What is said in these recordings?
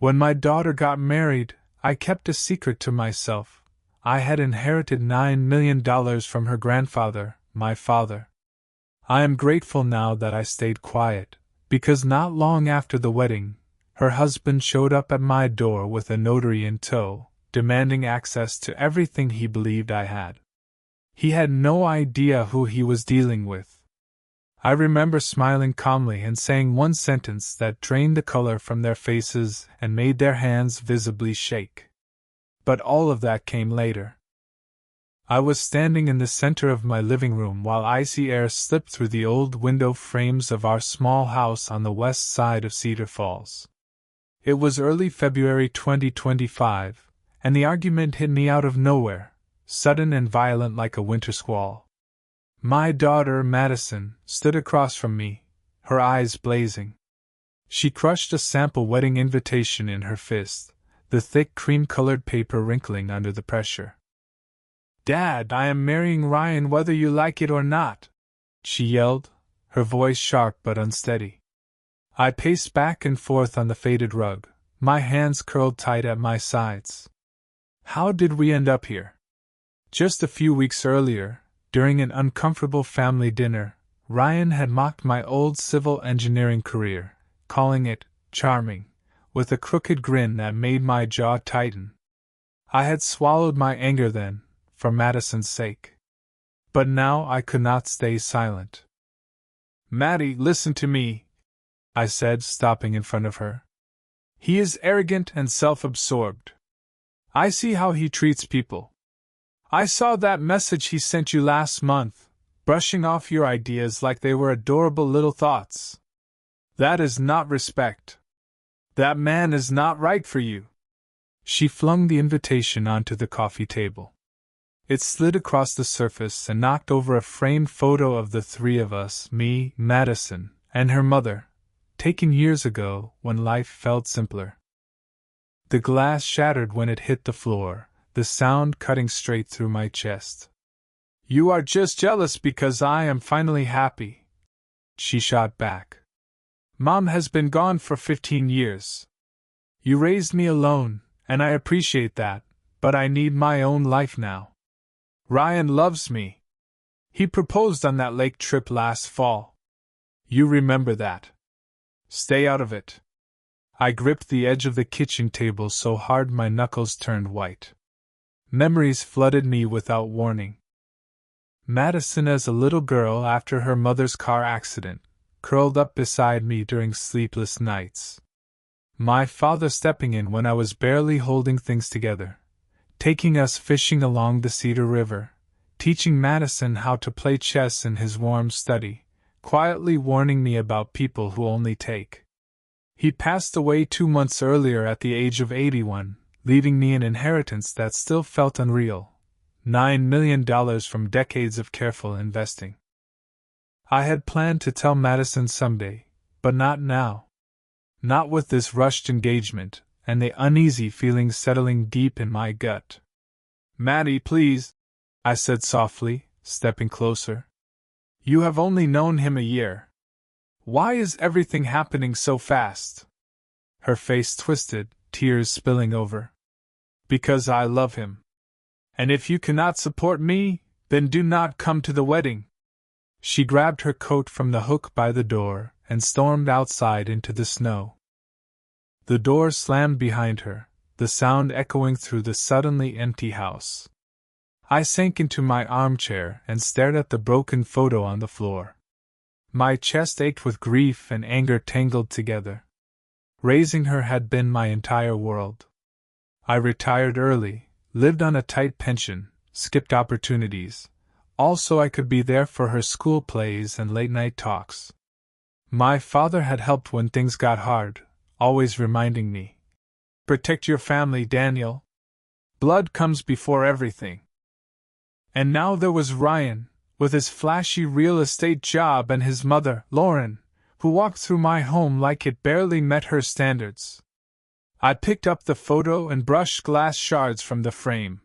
When my daughter got married, I kept a secret to myself. I had inherited $9 million from her grandfather, my father. I am grateful now that I stayed quiet, because not long after the wedding, her husband showed up at my door with a notary in tow, demanding access to everything he believed I had. He had no idea who he was dealing with. I remember smiling calmly and saying one sentence that drained the color from their faces and made their hands visibly shake. But all of that came later. I was standing in the center of my living room while icy air slipped through the old window frames of our small house on the west side of Cedar Falls. It was early February 2025, and the argument hit me out of nowhere, sudden and violent like a winter squall. My daughter, Madison, stood across from me, her eyes blazing. She crushed a sample wedding invitation in her fist, the thick cream-colored paper wrinkling under the pressure. "Dad, I am marrying Ryan whether you like it or not," she yelled, her voice sharp but unsteady. I paced back and forth on the faded rug, my hands curled tight at my sides. How did we end up here? Just a few weeks earlier, during an uncomfortable family dinner, Ryan had mocked my old civil engineering career, calling it charming, with a crooked grin that made my jaw tighten. I had swallowed my anger then, for Madison's sake. But now I could not stay silent. "Maddie, listen to me," I said, stopping in front of her. "He is arrogant and self-absorbed. I see how he treats people. I saw that message he sent you last month, brushing off your ideas like they were adorable little thoughts. That is not respect. That man is not right for you." She flung the invitation onto the coffee table. It slid across the surface and knocked over a framed photo of the three of us, me, Madison, and her mother, taken years ago when life felt simpler. The glass shattered when it hit the floor, the sound cutting straight through my chest. "You are just jealous because I am finally happy," she shot back. "Mom has been gone for 15 years. You raised me alone, and I appreciate that, but I need my own life now. Ryan loves me. He proposed on that lake trip last fall. You remember that. Stay out of it." I gripped the edge of the kitchen table so hard my knuckles turned white. Memories flooded me without warning. Madison as a little girl after her mother's car accident, curled up beside me during sleepless nights. My father stepping in when I was barely holding things together, taking us fishing along the Cedar River, teaching Madison how to play chess in his warm study, quietly warning me about people who only take. He passed away 2 months earlier at the age of 81. Leaving me an inheritance that still felt unreal, $9 million from decades of careful investing. I had planned to tell Madison someday, but not now. Not with this rushed engagement, and the uneasy feeling settling deep in my gut. "Maddie, please," I said softly, stepping closer. "You have only known him a year. Why is everything happening so fast?" Her face twisted, tears spilling over. "Because I love him. And if you cannot support me, then do not come to the wedding." She grabbed her coat from the hook by the door and stormed outside into the snow. The door slammed behind her, the sound echoing through the suddenly empty house. I sank into my armchair and stared at the broken photo on the floor. My chest ached with grief and anger tangled together. Raising her had been my entire world. I retired early, lived on a tight pension, skipped opportunities, all so I could be there for her school plays and late-night talks. My father had helped when things got hard, always reminding me, "Protect your family, Daniel. Blood comes before everything." And now there was Ryan, with his flashy real estate job, and his mother, Lauren, who walked through my home like it barely met her standards. I picked up the photo and brushed glass shards from the frame.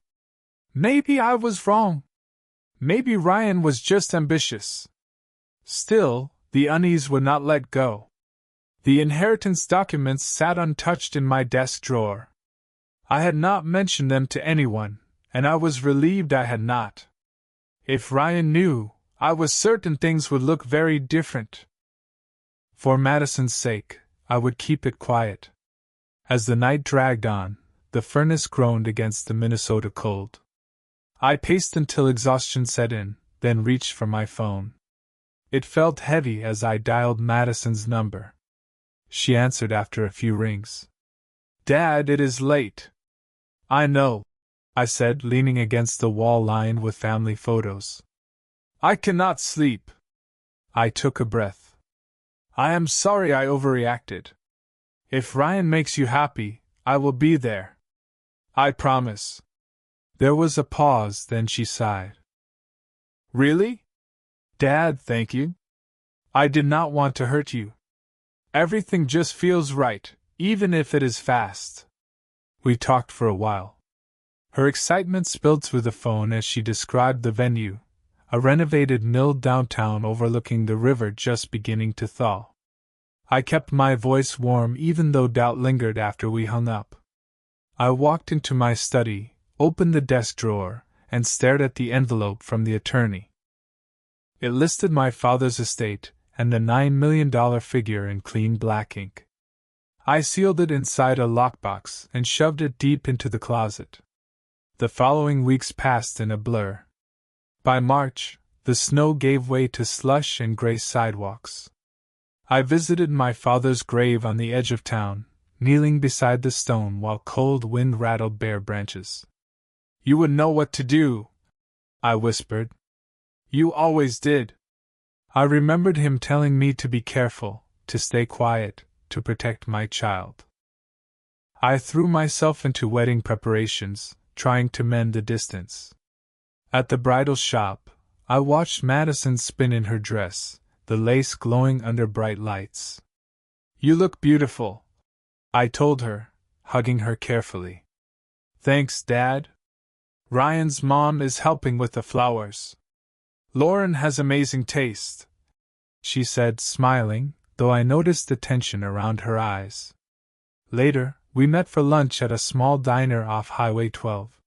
Maybe I was wrong. Maybe Ryan was just ambitious. Still, the unease would not let go. The inheritance documents sat untouched in my desk drawer. I had not mentioned them to anyone, and I was relieved I had not. If Ryan knew, I was certain things would look very different. For Madison's sake, I would keep it quiet. As the night dragged on, the furnace groaned against the Minnesota cold. I paced until exhaustion set in, then reached for my phone. It felt heavy as I dialed Madison's number. She answered after a few rings. "Dad, it is late." "I know," I said, leaning against the wall lined with family photos. "I cannot sleep." I took a breath. "I am sorry I overreacted. If Ryan makes you happy, I will be there. I promise." There was a pause, then she sighed. "Really? Dad, thank you. I did not want to hurt you. Everything just feels right, even if it is fast." We talked for a while. Her excitement spilled through the phone as she described the venue, a renovated mill downtown overlooking the river just beginning to thaw. I kept my voice warm even though doubt lingered after we hung up. I walked into my study, opened the desk drawer, and stared at the envelope from the attorney. It listed my father's estate and the $9 million figure in clean black ink. I sealed it inside a lockbox and shoved it deep into the closet. The following weeks passed in a blur. By March, the snow gave way to slush and gray sidewalks. I visited my father's grave on the edge of town, kneeling beside the stone while cold wind rattled bare branches. "You would know what to do," I whispered. "You always did." I remembered him telling me to be careful, to stay quiet, to protect my child. I threw myself into wedding preparations, trying to mend the distance. At the bridal shop, I watched Madison spin in her dress, the lace glowing under bright lights. "You look beautiful," I told her, hugging her carefully. "Thanks, Dad. Ryan's mom is helping with the flowers. Lauren has amazing taste," she said, smiling, though I noticed the tension around her eyes. Later, we met for lunch at a small diner off Highway 12.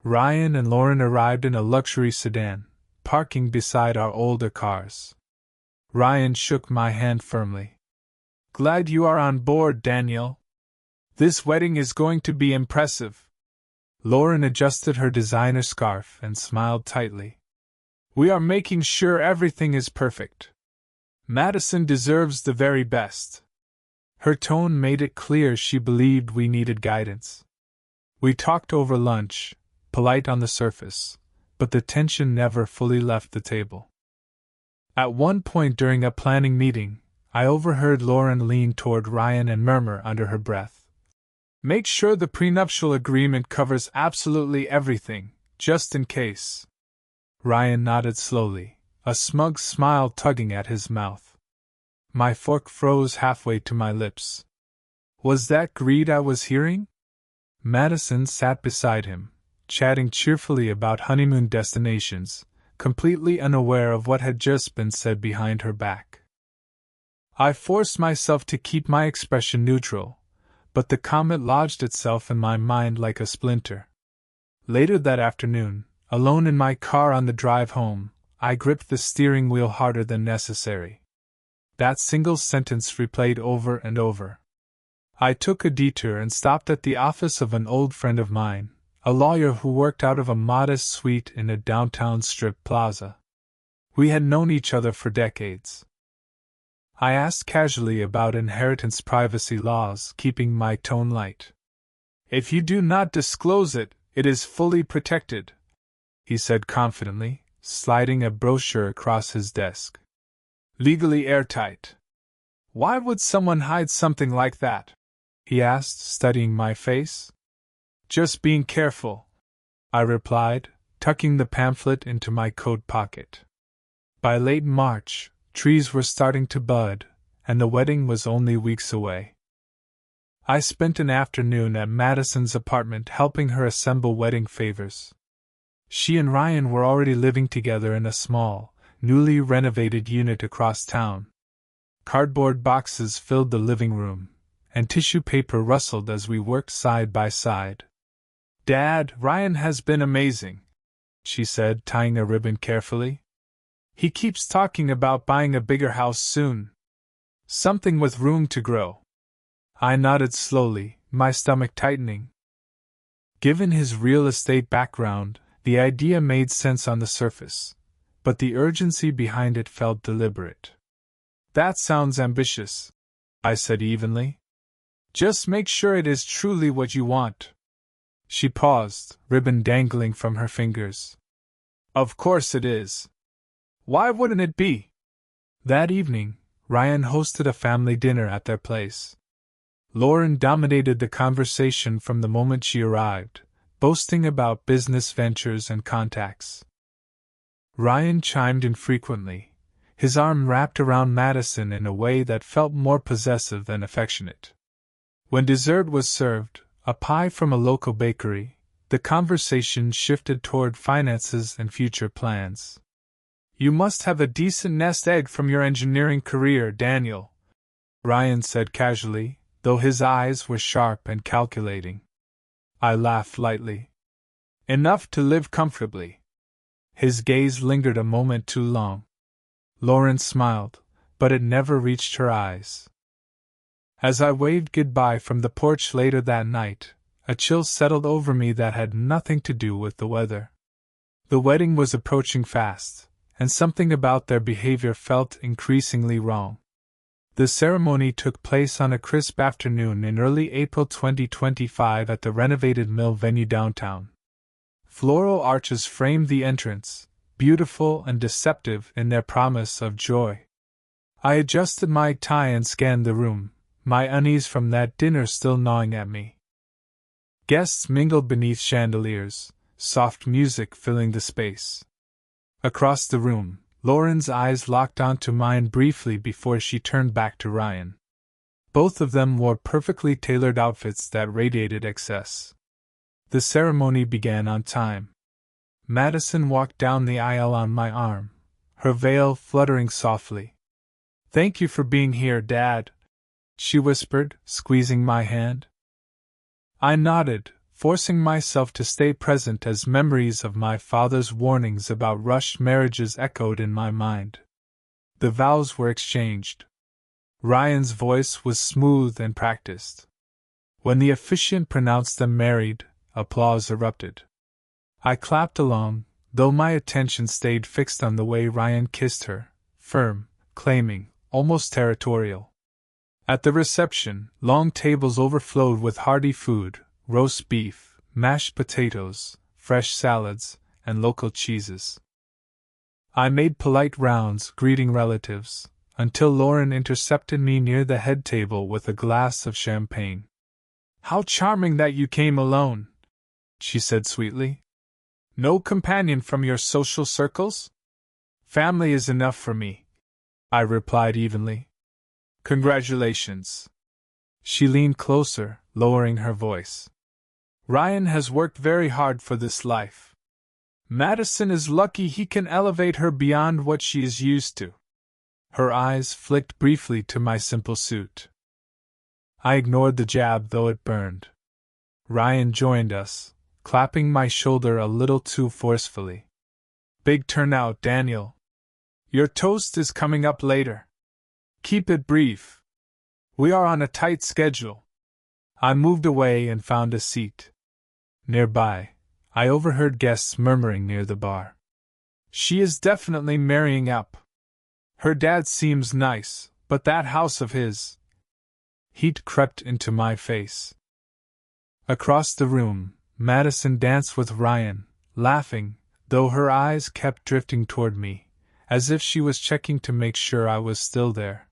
Ryan and Lauren arrived in a luxury sedan, parking beside our older cars. Ryan shook my hand firmly. "Glad you are on board, Daniel. This wedding is going to be impressive." Lauren adjusted her designer scarf and smiled tightly. "We are making sure everything is perfect. Madison deserves the very best." Her tone made it clear she believed we needed guidance. We talked over lunch, polite on the surface, but the tension never fully left the table. At one point during a planning meeting, I overheard Lauren lean toward Ryan and murmur under her breath, "Make sure the prenuptial agreement covers absolutely everything, just in case." Ryan nodded slowly, a smug smile tugging at his mouth. My fork froze halfway to my lips. Was that greed I was hearing? Madison sat beside him, chatting cheerfully about honeymoon destinations, completely unaware of what had just been said behind her back. I forced myself to keep my expression neutral, but the comment lodged itself in my mind like a splinter. Later that afternoon, alone in my car on the drive home, I gripped the steering wheel harder than necessary. That single sentence replayed over and over. I took a detour and stopped at the office of an old friend of mine, a lawyer who worked out of a modest suite in a downtown strip plaza. We had known each other for decades. I asked casually about inheritance privacy laws, keeping my tone light. "If you do not disclose it, it is fully protected," he said confidently, sliding a brochure across his desk. "Legally airtight." "Why would someone hide something like that?" he asked, studying my face. "Just being careful," I replied, tucking the pamphlet into my coat pocket. By late March, trees were starting to bud, and the wedding was only weeks away. I spent an afternoon at Madison's apartment helping her assemble wedding favors. She and Ryan were already living together in a small, newly renovated unit across town. Cardboard boxes filled the living room, and tissue paper rustled as we worked side by side. "Dad, Ryan has been amazing," she said, tying a ribbon carefully. "He keeps talking about buying a bigger house soon. Something with room to grow." I nodded slowly, my stomach tightening. Given his real estate background, the idea made sense on the surface, but the urgency behind it felt deliberate. "That sounds ambitious," I said evenly. "Just make sure it is truly what you want." She paused, ribbon dangling from her fingers. "Of course it is. Why wouldn't it be?" That evening, Ryan hosted a family dinner at their place. Lauren dominated the conversation from the moment she arrived, boasting about business ventures and contacts. Ryan chimed in frequently, his arm wrapped around Madison in a way that felt more possessive than affectionate. When dessert was served, a pie from a local bakery, the conversation shifted toward finances and future plans. "You must have a decent nest egg from your engineering career, Daniel," Ryan said casually, though his eyes were sharp and calculating. I laughed lightly. "Enough to live comfortably." His gaze lingered a moment too long. Lauren smiled, but it never reached her eyes. As I waved goodbye from the porch later that night, a chill settled over me that had nothing to do with the weather. The wedding was approaching fast, and something about their behavior felt increasingly wrong. The ceremony took place on a crisp afternoon in early April 2025 at the renovated Mill venue downtown. Floral arches framed the entrance, beautiful and deceptive in their promise of joy. I adjusted my tie and scanned the room, my unease from that dinner still gnawing at me. Guests mingled beneath chandeliers, soft music filling the space. Across the room, Lauren's eyes locked onto mine briefly before she turned back to Ryan. Both of them wore perfectly tailored outfits that radiated excess. The ceremony began on time. Madison walked down the aisle on my arm, her veil fluttering softly. "Thank you for being here, Dad," she whispered, squeezing my hand. I nodded, forcing myself to stay present as memories of my father's warnings about rushed marriages echoed in my mind. The vows were exchanged. Ryan's voice was smooth and practiced. When the officiant pronounced them married, applause erupted. I clapped along, though my attention stayed fixed on the way Ryan kissed her, firm, claiming, almost territorial. At the reception, long tables overflowed with hearty food, roast beef, mashed potatoes, fresh salads, and local cheeses. I made polite rounds, greeting relatives, until Lauren intercepted me near the head table with a glass of champagne. "How charming that you came alone," she said sweetly. "No companion from your social circles?" "Family is enough for me," I replied evenly. "Congratulations." She leaned closer, lowering her voice. "Ryan has worked very hard for this life. Madison is lucky he can elevate her beyond what she is used to." Her eyes flicked briefly to my simple suit. I ignored the jab, though it burned. Ryan joined us, clapping my shoulder a little too forcefully. "Big turnout, Daniel. Your toast is coming up later. Keep it brief. We are on a tight schedule." I moved away and found a seat. Nearby, I overheard guests murmuring near the bar. "She is definitely marrying up. Her dad seems nice, but that house of his..." Heat crept into my face. Across the room, Madison danced with Ryan, laughing, though her eyes kept drifting toward me, as if she was checking to make sure I was still there.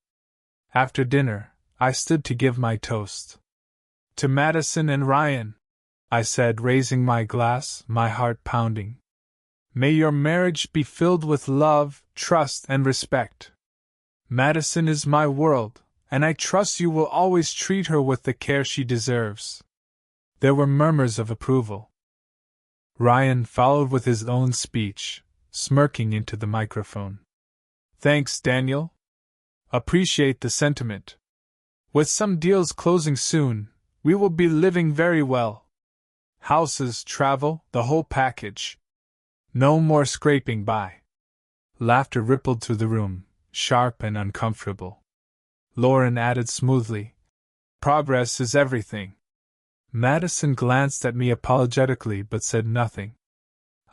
After dinner, I stood to give my toast. "To Madison and Ryan," I said, raising my glass, my heart pounding. "May your marriage be filled with love, trust, and respect. Madison is my world, and I trust you will always treat her with the care she deserves." There were murmurs of approval. Ryan followed with his own speech, smirking into the microphone. "Thanks, Daniel. Appreciate the sentiment. With some deals closing soon, we will be living very well. Houses, travel, the whole package. No more scraping by. Laughter rippled through the room, sharp and uncomfortable. Lauren added smoothly, progress is everything. Madison glanced at me apologetically but said nothing.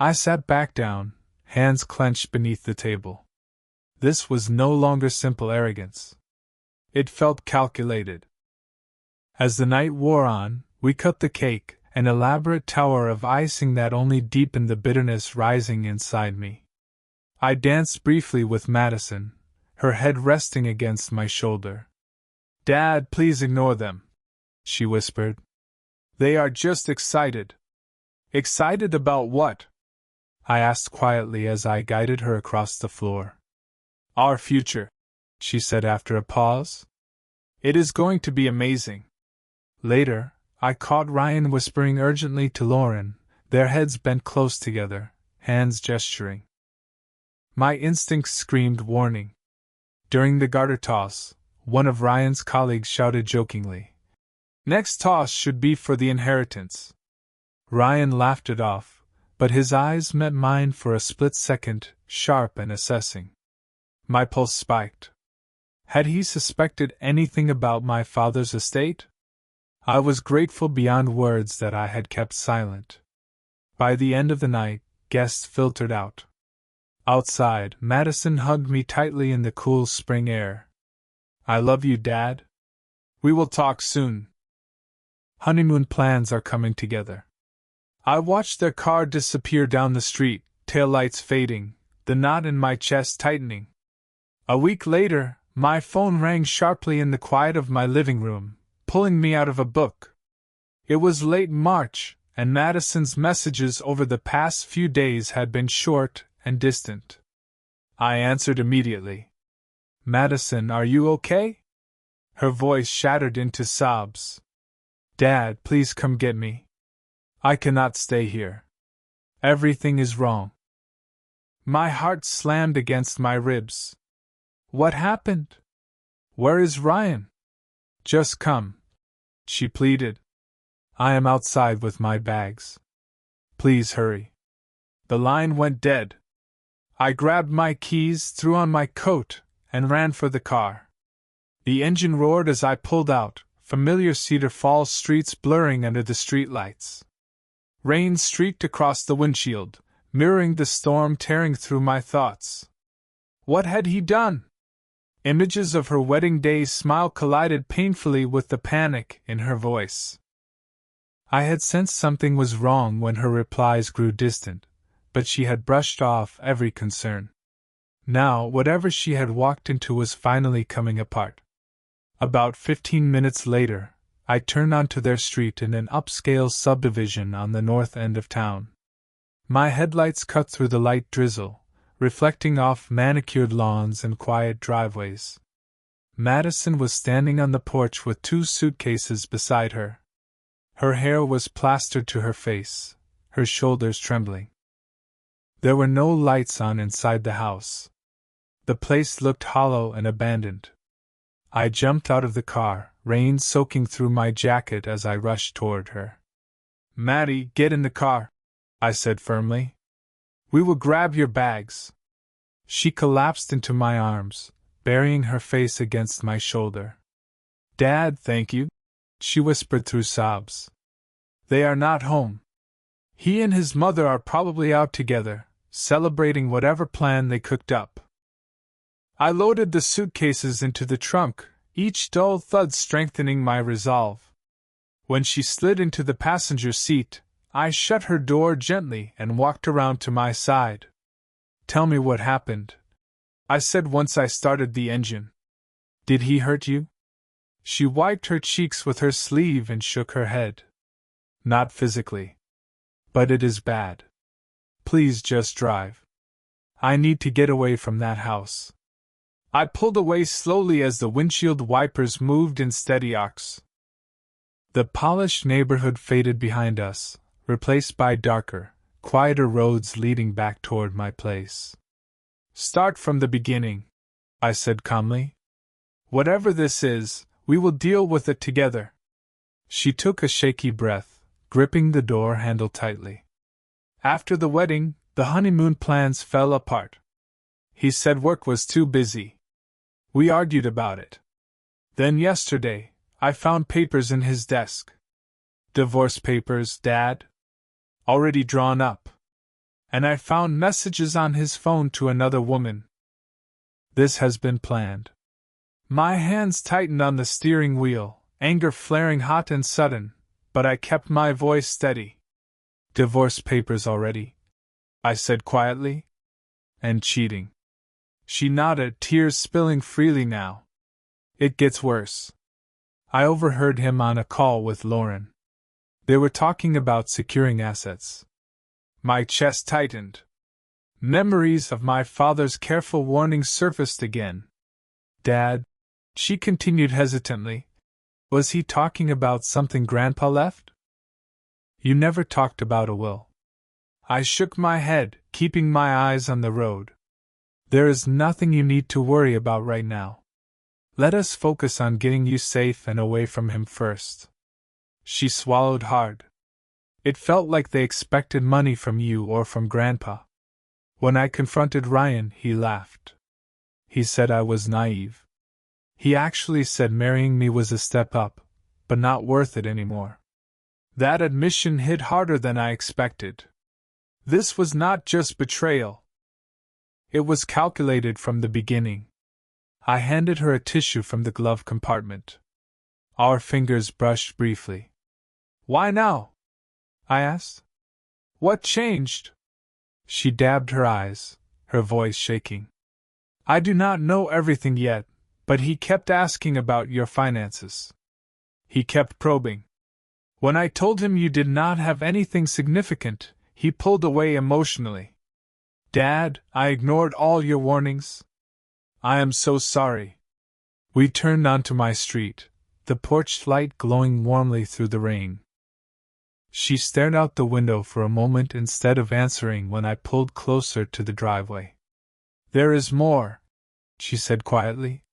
I sat back down, hands clenched beneath the table. This was no longer simple arrogance. It felt calculated. As the night wore on, we cut the cake, an elaborate tower of icing that only deepened the bitterness rising inside me. I danced briefly with Madison, her head resting against my shoulder. "Dad, please ignore them," she whispered. "They are just excited." "Excited about what?" I asked quietly as I guided her across the floor. "Our future," she said after a pause. "It is going to be amazing." Later, I caught Ryan whispering urgently to Lauren, their heads bent close together, hands gesturing. My instincts screamed warning. During the garter toss, one of Ryan's colleagues shouted jokingly, "Next toss should be for the inheritance." Ryan laughed it off, but his eyes met mine for a split second, sharp and assessing. My pulse spiked. Had he suspected anything about my father's estate? I was grateful beyond words that I had kept silent. By the end of the night, guests filtered out. Outside, Madison hugged me tightly in the cool spring air. "I love you, Dad. We will talk soon." Honeymoon plans are coming together. I watched their car disappear down the street, taillights fading, the knot in my chest tightening. A week later, my phone rang sharply in the quiet of my living room, pulling me out of a book. It was late March, and Madison's messages over the past few days had been short and distant. I answered immediately. "Madison, are you okay?" Her voice shattered into sobs. "Dad, please come get me. I cannot stay here. Everything is wrong." My heart slammed against my ribs. What happened? Where is Ryan? "Just come," she pleaded. "I am outside with my bags. Please hurry." The line went dead. I grabbed my keys, threw on my coat, and ran for the car. The engine roared as I pulled out, familiar Cedar Falls streets blurring under the streetlights. Rain streaked across the windshield, mirroring the storm tearing through my thoughts. What had he done? Images of her wedding day smile collided painfully with the panic in her voice. I had sensed something was wrong when her replies grew distant, but she had brushed off every concern. Now, whatever she had walked into was finally coming apart. About 15 minutes later, I turned onto their street in an upscale subdivision on the north end of town. My headlights cut through the light drizzle, reflecting off manicured lawns and quiet driveways. Madison was standing on the porch with 2 suitcases beside her. Her hair was plastered to her face, her shoulders trembling. There were no lights on inside the house. The place looked hollow and abandoned. I jumped out of the car, rain soaking through my jacket as I rushed toward her. "Maddie, get in the car," I said firmly. "We will grab your bags." She collapsed into my arms, burying her face against my shoulder. "Dad, thank you," she whispered through sobs. "They are not home. He and his mother are probably out together, celebrating whatever plan they cooked up." I loaded the suitcases into the trunk, each dull thud strengthening my resolve. When she slid into the passenger seat, I shut her door gently and walked around to my side. "Tell me what happened," I said once I started the engine. "Did he hurt you?" She wiped her cheeks with her sleeve and shook her head. "Not physically. But it is bad. Please just drive. I need to get away from that house." I pulled away slowly as the windshield wipers moved in steady arcs. The polished neighborhood faded behind us, replaced by darker, quieter roads leading back toward my place. "Start from the beginning," I said calmly. Whatever this is, we will deal with it together. She took a shaky breath, gripping the door handle tightly. After the wedding, the honeymoon plans fell apart. He said work was too busy. We argued about it. Then yesterday, I found papers in his desk. Divorce papers, Dad. Already drawn up. And I found messages on his phone to another woman. This has been planned. My hands tightened on the steering wheel, anger flaring hot and sudden, but I kept my voice steady. Divorce papers already? I said quietly. And cheating. She nodded, tears spilling freely now. It gets worse. I overheard him on a call with Lauren. They were talking about securing assets. My chest tightened. Memories of my father's careful warnings surfaced again. Dad, she continued hesitantly, was he talking about something Grandpa left? You never talked about a will. I shook my head, keeping my eyes on the road. There is nothing you need to worry about right now. Let us focus on getting you safe and away from him first. She swallowed hard. It felt like they expected money from you or from Grandpa. When I confronted Ryan, he laughed. He said I was naive. He actually said marrying me was a step up, but not worth it anymore. That admission hit harder than I expected. This was not just betrayal. It was calculated from the beginning. I handed her a tissue from the glove compartment. Our fingers brushed briefly. Why now? I asked. What changed? She dabbed her eyes, her voice shaking. I do not know everything yet, but he kept asking about your finances. He kept probing. When I told him you did not have anything significant, he pulled away emotionally. Dad, I ignored all your warnings. I am so sorry. We turned onto my street, the porch light glowing warmly through the rain. She stared out the window for a moment instead of answering when I pulled closer to the driveway. There is more, she said quietly.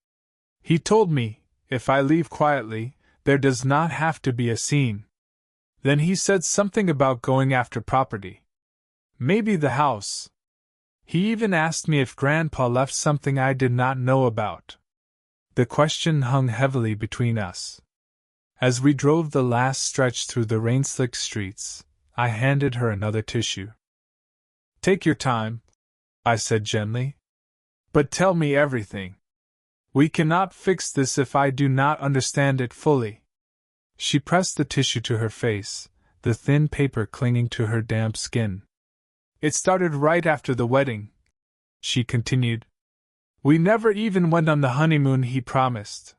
He told me, if I leave quietly, there does not have to be a scene. Then he said something about going after property. Maybe the house. He even asked me if Grandpa left something I did not know about. The question hung heavily between us. As we drove the last stretch through the rain-slicked streets, I handed her another tissue. Take your time, I said gently. But tell me everything. We cannot fix this if I do not understand it fully. She pressed the tissue to her face, the thin paper clinging to her damp skin. It started right after the wedding, she continued. We never even went on the honeymoon he promised.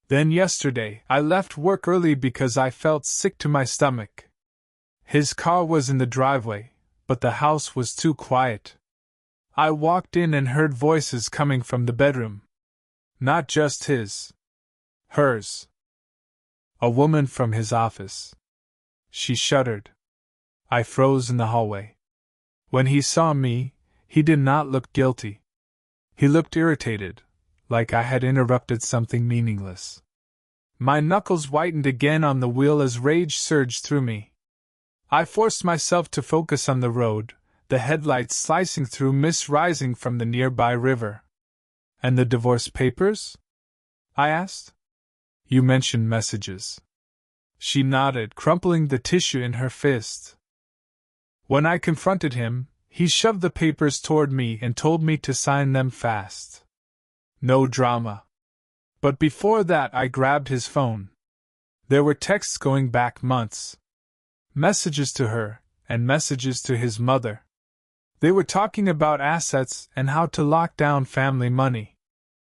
Then yesterday, I left work early because I felt sick to my stomach. His car was in the driveway, but the house was too quiet. I walked in and heard voices coming from the bedroom. Not just his. Hers. A woman from his office. She shuddered. I froze in the hallway. When he saw me, he did not look guilty. He looked irritated, like I had interrupted something meaningless. My knuckles whitened again on the wheel as rage surged through me. I forced myself to focus on the road, the headlights slicing through mist rising from the nearby river. And the divorce papers? I asked. You mentioned messages. She nodded, crumpling the tissue in her fist. When I confronted him, he shoved the papers toward me and told me to sign them fast. No drama. But before that, I grabbed his phone. There were texts going back months. Messages to her, and messages to his mother. They were talking about assets and how to lock down family money.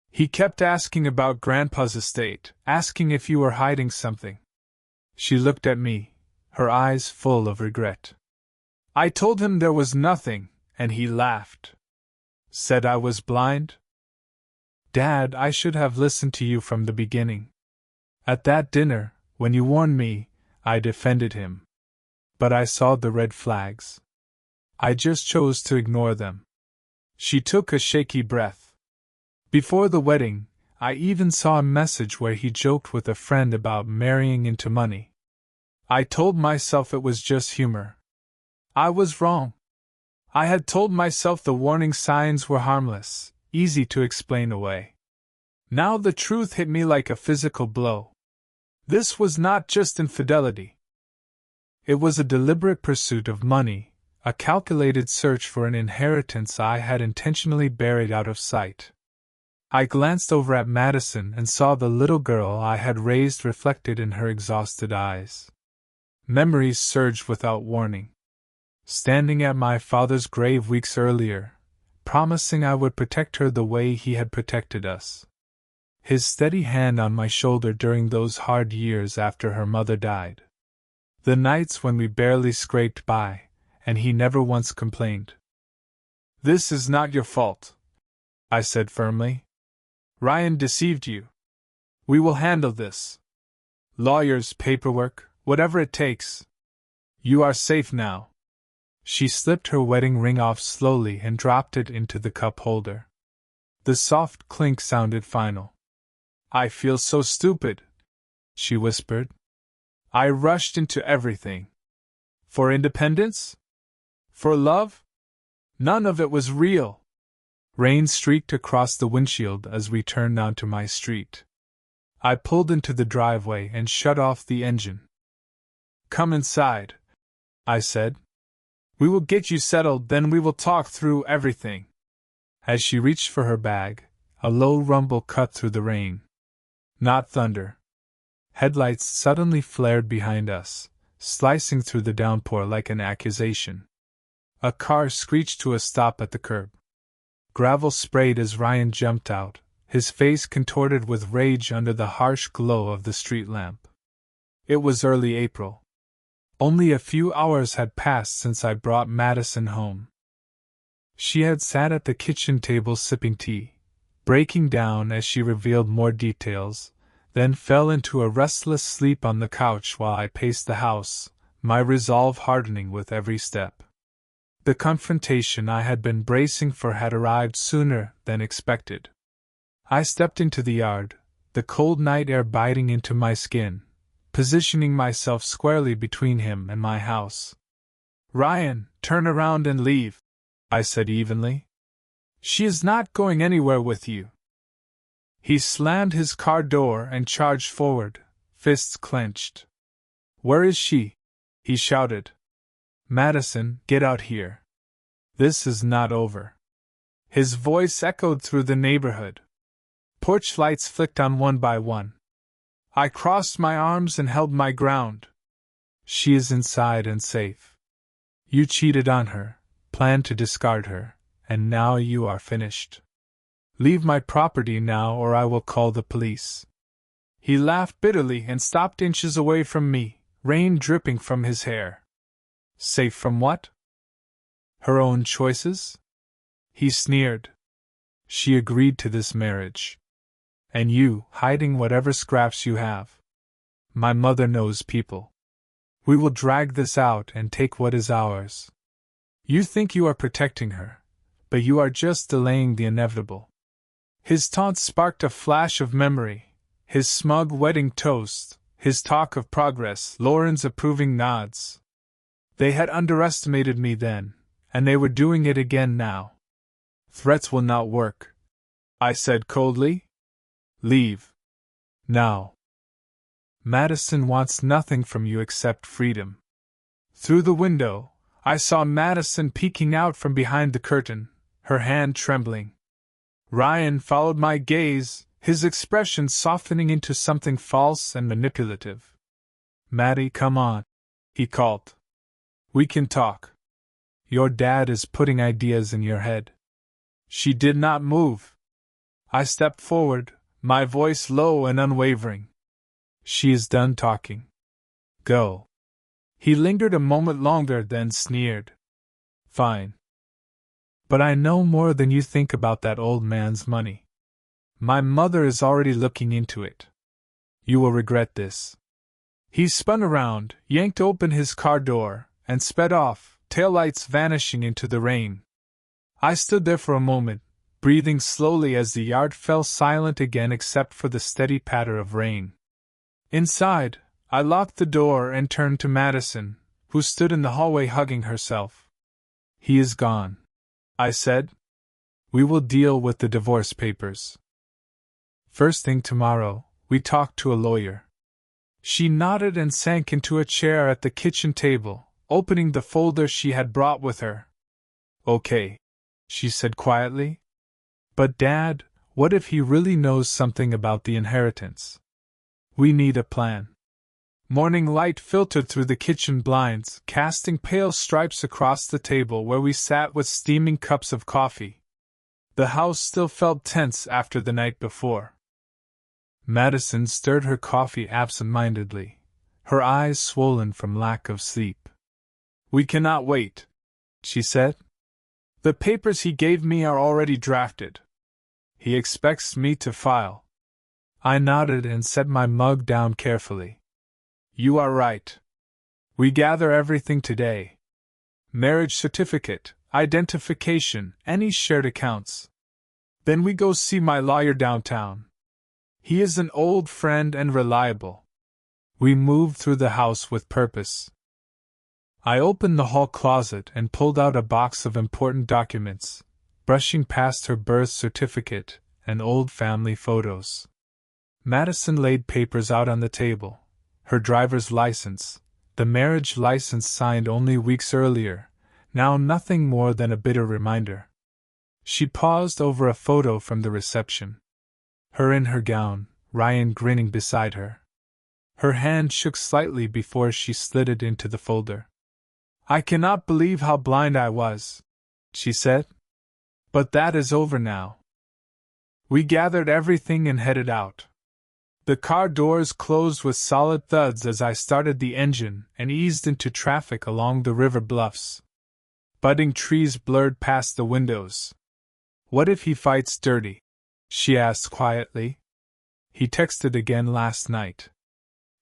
He kept asking about Grandpa's estate, asking if you were hiding something. She looked at me, her eyes full of regret. I told him there was nothing, and he laughed. Said I was blind? Dad, I should have listened to you from the beginning. At that dinner, when you warned me, I defended him. But I saw the red flags. I just chose to ignore them. She took a shaky breath. Before the wedding, I even saw a message where he joked with a friend about marrying into money. I told myself it was just humor. I was wrong. I had told myself the warning signs were harmless, easy to explain away. Now the truth hit me like a physical blow. This was not just infidelity. It was a deliberate pursuit of money, a calculated search for an inheritance I had intentionally buried out of sight. I glanced over at Madison and saw the little girl I had raised reflected in her exhausted eyes. Memories surged without warning. Standing at my father's grave weeks earlier, promising I would protect her the way he had protected us. His steady hand on my shoulder during those hard years after her mother died. The nights when we barely scraped by, and he never once complained. "This is not your fault," I said firmly. "Ryan deceived you. We will handle this. Lawyers, paperwork, whatever it takes. You are safe now." She slipped her wedding ring off slowly and dropped it into the cup holder. The soft clink sounded final. "I feel so stupid," she whispered. "I rushed into everything. For independence? For love? None of it was real." Rain streaked across the windshield as we turned onto my street. I pulled into the driveway and shut off the engine. "Come inside," I said. "We will get you settled, then we will talk through everything." As she reached for her bag, a low rumble cut through the rain. Not thunder. Headlights suddenly flared behind us, slicing through the downpour like an accusation. A car screeched to a stop at the curb. Gravel sprayed as Ryan jumped out, his face contorted with rage under the harsh glow of the street lamp. It was early April. Only a few hours had passed since I brought Madison home. She had sat at the kitchen table sipping tea, breaking down as she revealed more details, then fell into a restless sleep on the couch while I paced the house, my resolve hardening with every step. The confrontation I had been bracing for had arrived sooner than expected. I stepped into the yard, the cold night air biting into my skin, positioning myself squarely between him and my house. "Ryan, turn around and leave," I said evenly. "She is not going anywhere with you." He slammed his car door and charged forward, fists clenched. "Where is she?" he shouted. "Madison, get out here. This is not over." His voice echoed through the neighborhood. Porch lights flicked on one by one. I crossed my arms and held my ground. "She is inside and safe. You cheated on her, planned to discard her, and now you are finished. Leave my property now or I will call the police." He laughed bitterly and stopped inches away from me, rain dripping from his hair. "Safe from what? Her own choices?" he sneered. "She agreed to this marriage. And you, hiding whatever scraps you have. My mother knows people. We will drag this out and take what is ours. You think you are protecting her, but you are just delaying the inevitable." His taunt sparked a flash of memory, his smug wedding toast, his talk of progress, Lauren's approving nods. They had underestimated me then, and they were doing it again now. "Threats will not work," I said coldly. "Leave. Now. Madison wants nothing from you except freedom." Through the window, I saw Madison peeking out from behind the curtain, her hand trembling. Ryan followed my gaze, his expression softening into something false and manipulative. "Maddie, come on," he called. "We can talk. Your dad is putting ideas in your head." She did not move. I stepped forward, my voice low and unwavering. "She is done talking. Go." He lingered a moment longer, then sneered. "Fine. But I know more than you think about that old man's money. My mother is already looking into it. You will regret this." He spun around, yanked open his car door, and sped off, taillights vanishing into the rain. I stood there for a moment, breathing slowly as the yard fell silent again except for the steady patter of rain. Inside, I locked the door and turned to Madison, who stood in the hallway hugging herself. "He is gone," I said. "We will deal with the divorce papers. First thing tomorrow, we talk to a lawyer." She nodded and sank into a chair at the kitchen table, opening the folder she had brought with her. "Okay," she said quietly. "But Dad, what if he really knows something about the inheritance? We need a plan." Morning light filtered through the kitchen blinds, casting pale stripes across the table where we sat with steaming cups of coffee. The house still felt tense after the night before. Madison stirred her coffee absent-mindedly, her eyes swollen from lack of sleep. "We cannot wait," she said. "The papers he gave me are already drafted. He expects me to file." I nodded and set my mug down carefully. "You are right. We gather everything today. Marriage certificate, identification, any shared accounts. Then we go see my lawyer downtown. He is an old friend and reliable." We moved through the house with purpose. I opened the hall closet and pulled out a box of important documents, brushing past her birth certificate and old family photos. Madison laid papers out on the table. Her driver's license, the marriage license signed only weeks earlier, now nothing more than a bitter reminder. She paused over a photo from the reception. Her in her gown, Ryan grinning beside her. Her hand shook slightly before she slid it into the folder. "I cannot believe how blind I was," she said. "But that is over now." We gathered everything and headed out. The car doors closed with solid thuds as I started the engine and eased into traffic along the river bluffs. Budding trees blurred past the windows. "What if he fights dirty?" she asked quietly. "He texted again last night.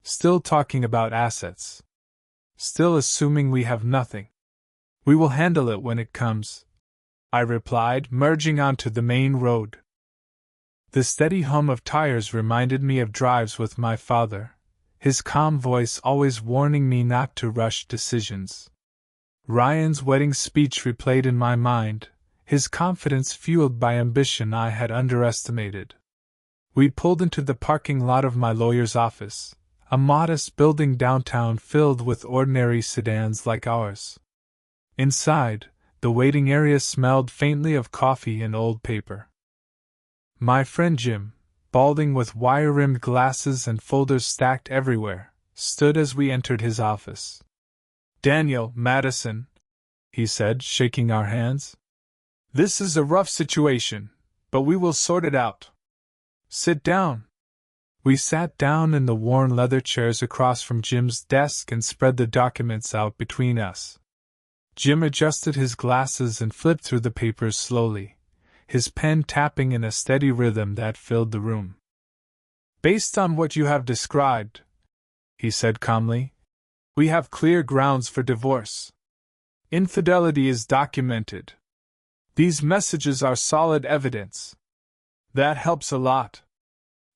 Still talking about assets. Still assuming we have nothing." "We will handle it when it comes," I replied, merging onto the main road. The steady hum of tires reminded me of drives with my father, his calm voice always warning me not to rush decisions. Ryan's wedding speech replayed in my mind, his confidence fueled by ambition I had underestimated. We pulled into the parking lot of my lawyer's office, a modest building downtown filled with ordinary sedans like ours. Inside, the waiting area smelled faintly of coffee and old paper. My friend Jim, balding with wire-rimmed glasses and folders stacked everywhere, stood as we entered his office. "Daniel, Madison," he said, shaking our hands. "This is a rough situation, but we will sort it out. Sit down." We sat down in the worn leather chairs across from Jim's desk and spread the documents out between us. Jim adjusted his glasses and flipped through the papers slowly, his pen tapping in a steady rhythm that filled the room. "Based on what you have described," he said calmly, "we have clear grounds for divorce. Infidelity is documented. These messages are solid evidence. That helps a lot."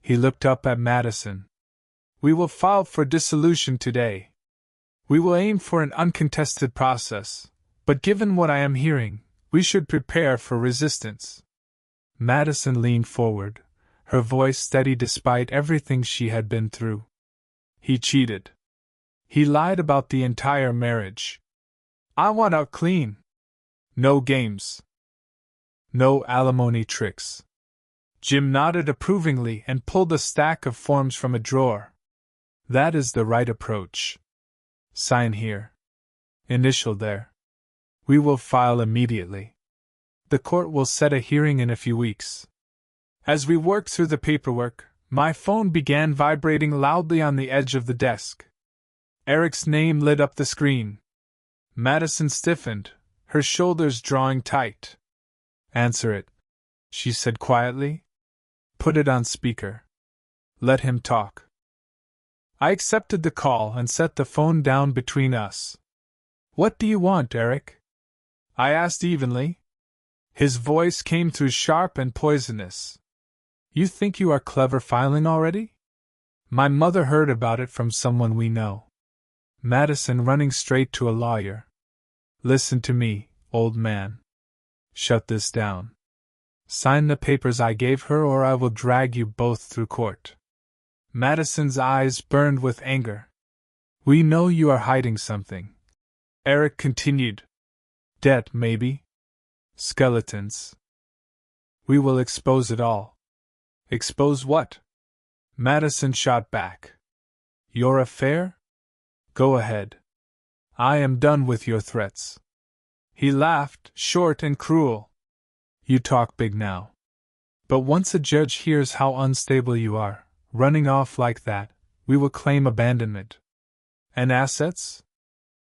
He looked up at Madison. "We will file for dissolution today. We will aim for an uncontested process, but given what I am hearing, we should prepare for resistance." Madison leaned forward, her voice steady despite everything she had been through. "He cheated. He lied about the entire marriage. I want out clean. No games. No alimony tricks." Jim nodded approvingly and pulled a stack of forms from a drawer. "That is the right approach. Sign here. Initial there. We will file immediately. The court will set a hearing in a few weeks." As we worked through the paperwork, my phone began vibrating loudly on the edge of the desk. Eric's name lit up the screen. Madison stiffened, her shoulders drawing tight. "Answer it," she said quietly. "Put it on speaker. Let him talk." I accepted the call and set the phone down between us. "What do you want, Eric?" I asked evenly. His voice came through sharp and poisonous. You think you are clever filing already? My mother heard about it from someone we know. Madison running straight to a lawyer. Listen to me, old man. Shut this down. Sign the papers I gave her or I will drag you both through court. Madison's eyes burned with anger. We know you are hiding something. Eric continued. Debt, maybe? Skeletons. We will expose it all. Expose what? Madison shot back. Your affair? Go ahead. I am done with your threats. He laughed, short and cruel. You talk big now. But once a judge hears how unstable you are, running off like that, we will claim abandonment. And assets?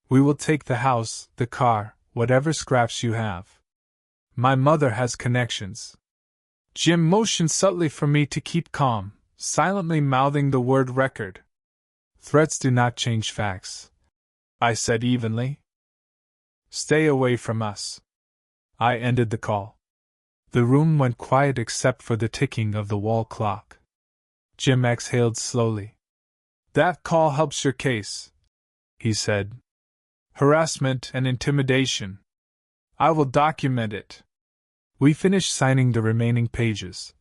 We will take the house, the car, whatever scraps you have. My mother has connections. Jim motioned subtly for me to keep calm, silently mouthing the word record. Threats do not change facts, I said evenly. Stay away from us. I ended the call. The room went quiet except for the ticking of the wall clock. Jim exhaled slowly. That call helps your case, he said. Harassment and intimidation. I will document it. We finished signing the remaining pages,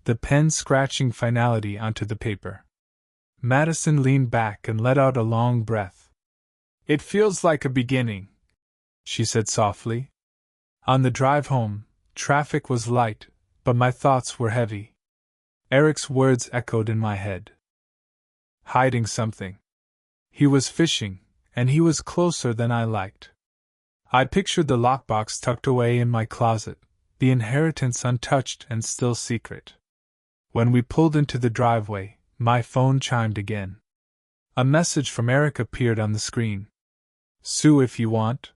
the pen scratching finality onto the paper. Madison leaned back and let out a long breath. It feels like a beginning, she said softly. On the drive home, traffic was light, but my thoughts were heavy. Eric's words echoed in my head. Hiding something. He was fishing, and he was closer than I liked. I pictured the lockbox tucked away in my closet, the inheritance untouched and still secret. When we pulled into the driveway, my phone chimed again. A message from Eric appeared on the screen. Sue if you want.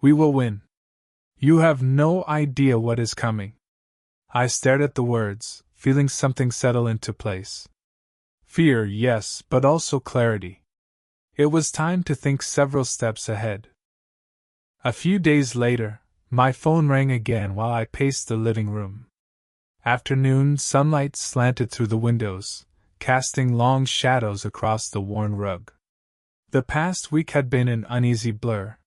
We will win. You have no idea what is coming. I stared at the words, feeling something settle into place. Fear, yes, but also clarity. It was time to think several steps ahead. A few days later, my phone rang again while I paced the living room. Afternoon sunlight slanted through the windows, casting long shadows across the worn rug. The past week had been an uneasy blur.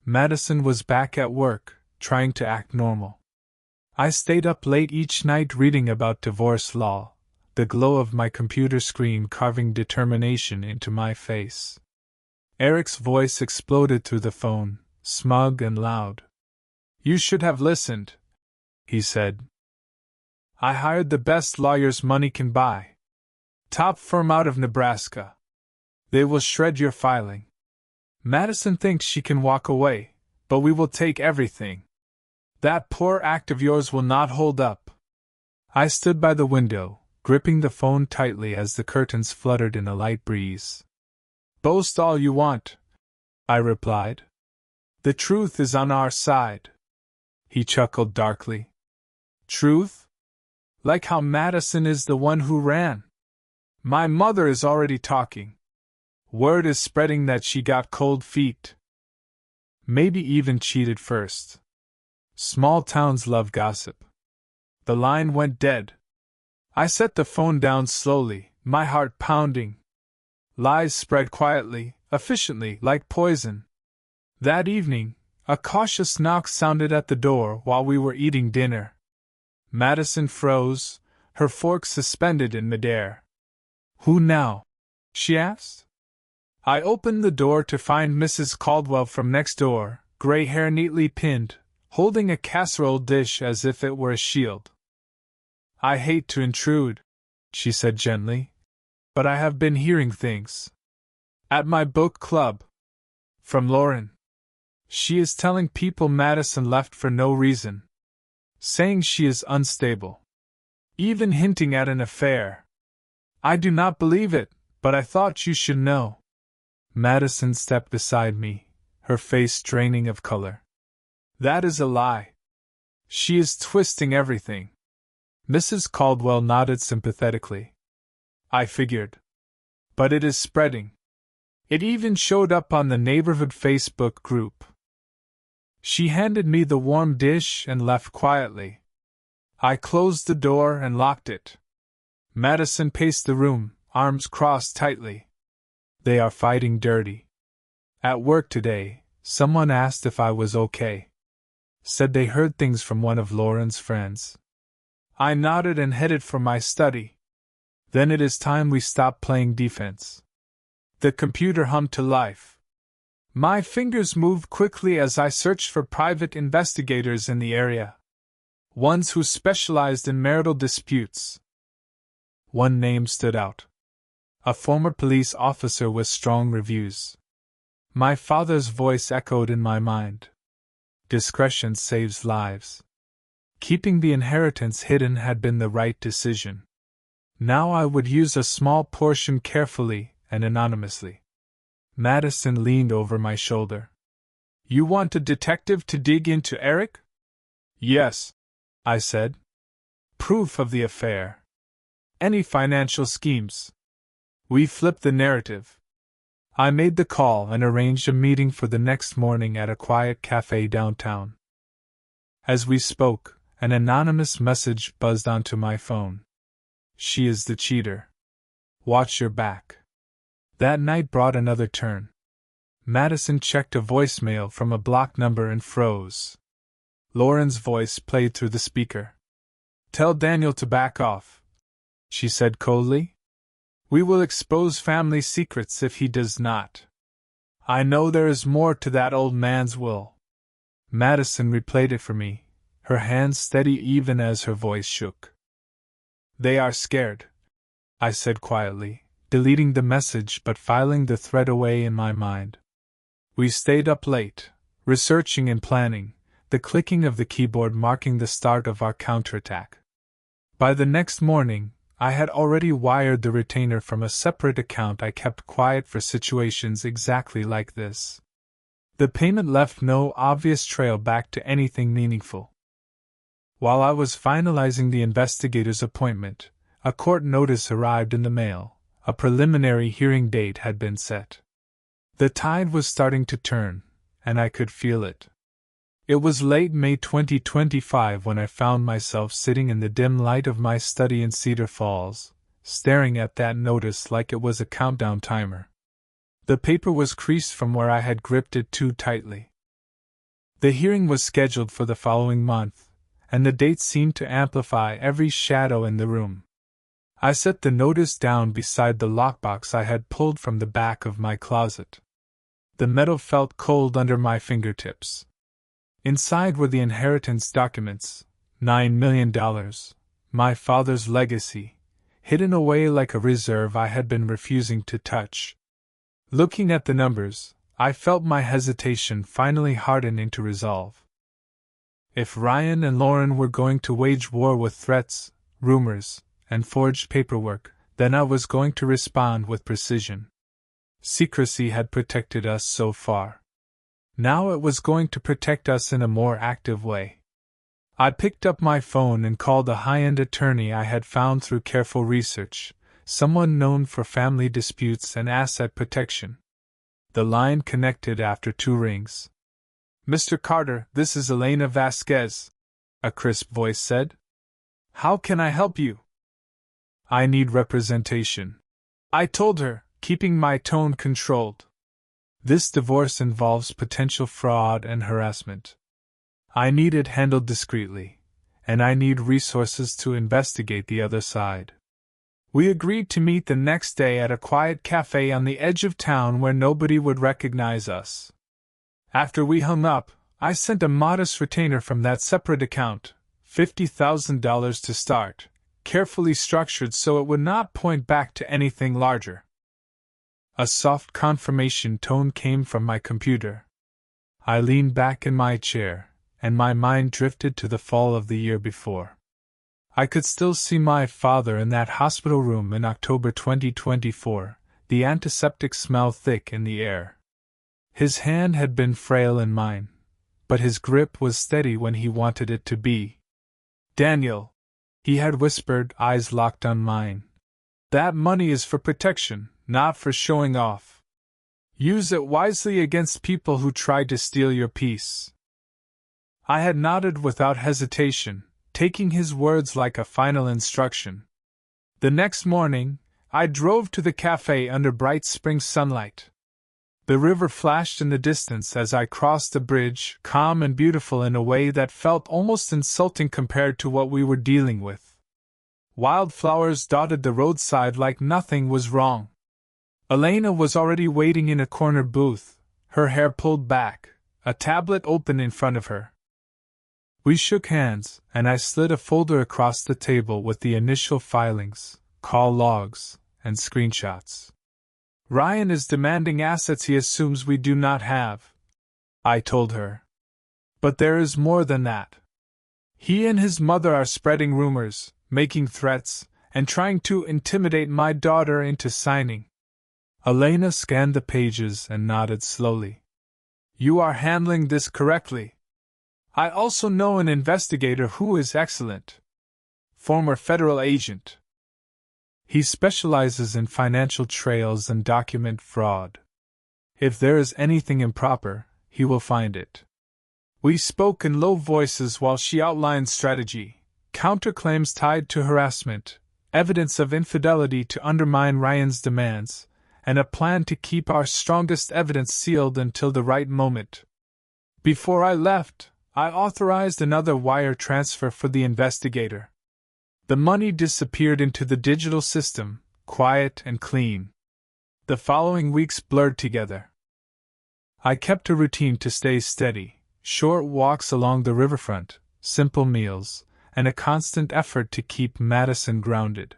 Madison was back at work, trying to act normal. I stayed up late each night reading about divorce law, the glow of my computer screen carving determination into my face. Eric's voice exploded through the phone, smug and loud. You should have listened, he said. I hired the best lawyers money can buy. Top firm out of Nebraska. They will shred your filing. Madison thinks she can walk away, but we will take everything. That poor act of yours will not hold up. I stood by the window, gripping the phone tightly as the curtains fluttered in a light breeze. Boast all you want, I replied. The truth is on our side. He chuckled darkly. Truth? Like how Madison is the one who ran. My mother is already talking. Word is spreading that she got cold feet. Maybe even cheated first. Small towns love gossip. The line went dead. I set the phone down slowly, my heart pounding. Lies spread quietly, efficiently, like poison. That evening, a cautious knock sounded at the door while we were eating dinner. Madison froze, her fork suspended in midair. Who now? She asked. I opened the door to find Mrs. Caldwell from next door, gray hair neatly pinned, holding a casserole dish as if it were a shield. I hate to intrude, she said gently, but I have been hearing things. At my book club. From Lauren. She is telling people Madison left for no reason. Saying she is unstable. Even hinting at an affair. I do not believe it, but I thought you should know. Madison stepped beside me, her face draining of color. That is a lie. She is twisting everything. Mrs. Caldwell nodded sympathetically. I figured. But it is spreading. It even showed up on the neighborhood Facebook group. She handed me the warm dish and left quietly. I closed the door and locked it. Madison paced the room, arms crossed tightly. They are fighting dirty. At work today, someone asked if I was okay. Said they heard things from one of Lauren's friends. I nodded and headed for my study. Then it is time we stop playing defense. The computer hummed to life. My fingers moved quickly as I searched for private investigators in the area. Ones who specialized in marital disputes. One name stood out. A former police officer with strong reviews. My father's voice echoed in my mind. Discretion saves lives. Keeping the inheritance hidden had been the right decision. Now I would use a small portion carefully and anonymously. Madison leaned over my shoulder. You want a detective to dig into Eric? Yes, I said. Proof of the affair. Any financial schemes? We flipped the narrative. I made the call and arranged a meeting for the next morning at a quiet cafe downtown. As we spoke, an anonymous message buzzed onto my phone. She is the cheater. Watch your back. That night brought another turn. Madison checked a voicemail from a blocked number and froze. Lauren's voice played through the speaker. Tell Daniel to back off, she said coldly. We will expose family secrets if he does not. I know there is more to that old man's will. Madison replayed it for me, her hands steady even as her voice shook. They are scared, I said quietly, deleting the message but filing the thread away in my mind. We stayed up late, researching and planning, the clicking of the keyboard marking the start of our counterattack. By the next morning, I had already wired the retainer from a separate account I kept quiet for situations exactly like this. The payment left no obvious trail back to anything meaningful. While I was finalizing the investigator's appointment, a court notice arrived in the mail. A preliminary hearing date had been set. The tide was starting to turn, and I could feel it. It was late May 2025 when I found myself sitting in the dim light of my study in Cedar Falls, staring at that notice like it was a countdown timer. The paper was creased from where I had gripped it too tightly. The hearing was scheduled for the following month, and the date seemed to amplify every shadow in the room. I set the notice down beside the lockbox I had pulled from the back of my closet. The metal felt cold under my fingertips. Inside were the inheritance documents, $9 million, my father's legacy, hidden away like a reserve I had been refusing to touch. Looking at the numbers, I felt my hesitation finally harden into resolve. If Ryan and Lauren were going to wage war with threats, rumors, and forged paperwork, then I was going to respond with precision. Secrecy had protected us so far. Now it was going to protect us in a more active way. I picked up my phone and called a high-end attorney I had found through careful research, someone known for family disputes and asset protection. The line connected after 2 rings. Mr. Carter, this is Elena Vasquez, a crisp voice said. How can I help you? I need representation, I told her, keeping my tone controlled. This divorce involves potential fraud and harassment. I need it handled discreetly, and I need resources to investigate the other side. We agreed to meet the next day at a quiet cafe on the edge of town where nobody would recognize us. After we hung up, I sent a modest retainer from that separate account, $50,000 to start, carefully structured so it would not point back to anything larger. A soft confirmation tone came from my computer. I leaned back in my chair, and my mind drifted to the fall of the year before. I could still see my father in that hospital room in October 2024, the antiseptic smell thick in the air. His hand had been frail in mine, but his grip was steady when he wanted it to be. Daniel, he had whispered, eyes locked on mine. That money is for protection, not for showing off. Use it wisely against people who try to steal your peace. I had nodded without hesitation, taking his words like a final instruction. The next morning, I drove to the cafe under bright spring sunlight. The river flashed in the distance as I crossed the bridge, calm and beautiful in a way that felt almost insulting compared to what we were dealing with. Wildflowers dotted the roadside like nothing was wrong. Elena was already waiting in a corner booth, her hair pulled back, a tablet open in front of her. We shook hands, and I slid a folder across the table with the initial filings, call logs, and screenshots. Ryan is demanding assets he assumes we do not have, I told her. But there is more than that. He and his mother are spreading rumors, making threats, and trying to intimidate my daughter into signing. Elena scanned the pages and nodded slowly. You are handling this correctly. I also know an investigator who is excellent. Former federal agent. He specializes in financial trails and document fraud. If there is anything improper, he will find it. We spoke in low voices while she outlined strategy, counterclaims tied to harassment, evidence of infidelity to undermine Ryan's demands, and a plan to keep our strongest evidence sealed until the right moment. Before I left, I authorized another wire transfer for the investigator. The money disappeared into the digital system, quiet and clean. The following weeks blurred together. I kept a routine to stay steady, short walks along the riverfront, simple meals, and a constant effort to keep Madison grounded.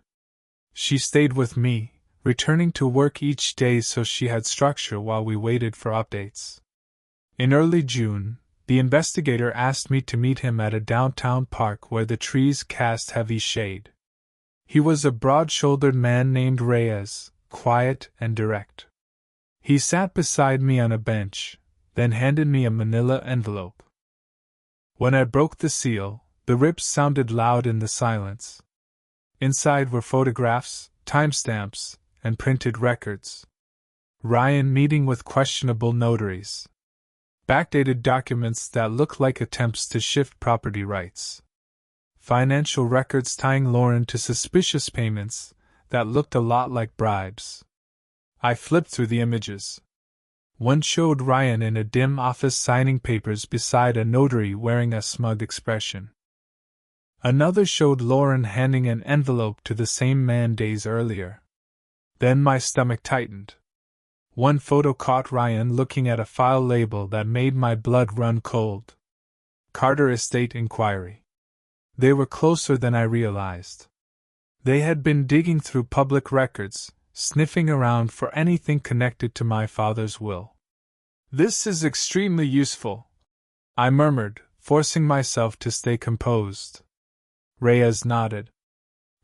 She stayed with me, returning to work each day so she had structure while we waited for updates. In early June, the investigator asked me to meet him at a downtown park where the trees cast heavy shade. He was a broad-shouldered man named Reyes, quiet and direct. He sat beside me on a bench, then handed me a manila envelope. When I broke the seal, the rips sounded loud in the silence. Inside were photographs, timestamps, and printed records. Ryan meeting with questionable notaries. Backdated documents that looked like attempts to shift property rights. Financial records tying Lauren to suspicious payments that looked a lot like bribes. I flipped through the images. One showed Ryan in a dim office signing papers beside a notary wearing a smug expression. Another showed Lauren handing an envelope to the same man days earlier. Then my stomach tightened. One photo caught Ryan looking at a file label that made my blood run cold. Carter Estate Inquiry. They were closer than I realized. They had been digging through public records, sniffing around for anything connected to my father's will. This is extremely useful, I murmured, forcing myself to stay composed. Reyes nodded.